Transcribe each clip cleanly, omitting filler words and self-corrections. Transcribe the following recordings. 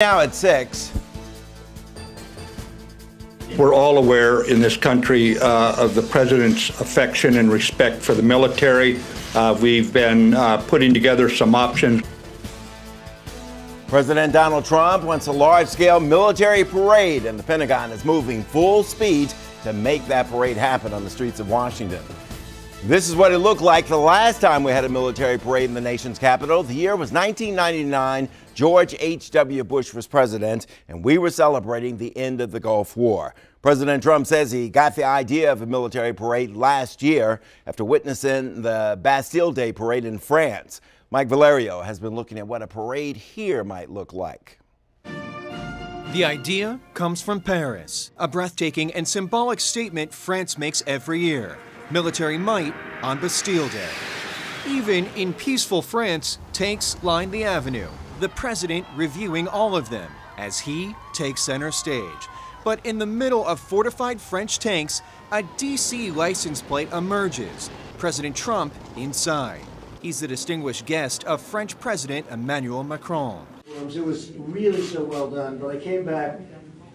Now at 6. We're all aware in this country of the president's affection and respect for the military. We've been putting together some options. President Donald Trump wants a large-scale military parade, and the Pentagon is moving full speed to make that parade happen on the streets of Washington. This is what it looked like the last time we had a military parade in the nation's capital. The year was 1999. George H.W. Bush was president, and we were celebrating the end of the Gulf War. President Trump says he got the idea of a military parade last year after witnessing the Bastille Day parade in France. Mike Valerio has been looking at what a parade here might look like. The idea comes from Paris, a breathtaking and symbolic statement France makes every year. Military might on Bastille Day. Even in peaceful France, tanks line the avenue, the president reviewing all of them as he takes center stage. But in the middle of fortified French tanks, a DC license plate emerges. President Trump inside. He's the distinguished guest of French President Emmanuel Macron. It was really so well done, but I came back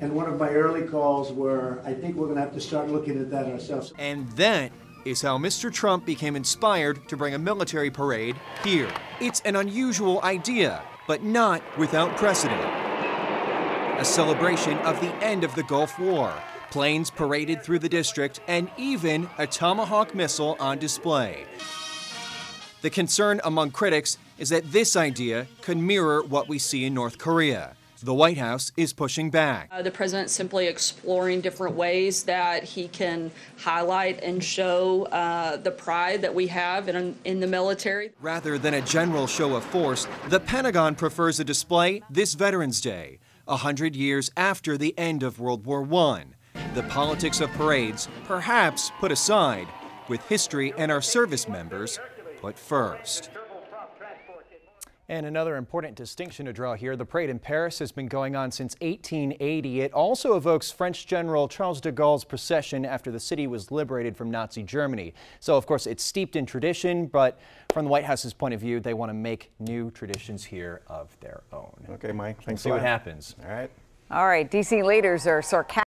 and one of my early calls were, I think we're going to have to start looking at that ourselves. And that is how Mr. Trump became inspired to bring a military parade here. It's an unusual idea, but not without precedent. A celebration of the end of the Gulf War, planes paraded through the district, and even a Tomahawk missile on display. The concern among critics is that this idea could mirror what we see in North Korea. The White House is pushing back. The president's simply exploring different ways that he can highlight and show the pride that we have in the military. Rather than a general show of force, the Pentagon prefers a display this Veterans Day, 100 years after the end of World War I. The politics of parades perhaps put aside, with history and our service members put first. And another important distinction to draw here, the parade in Paris has been going on since 1880. It also evokes French General Charles de Gaulle's procession after the city was liberated from Nazi Germany. So, of course, it's steeped in tradition, but from the White House's point of view, they want to make new traditions here of their own. Okay, Mike. Thanks. See what happens. All right. All right, D.C. leaders are sarcastic.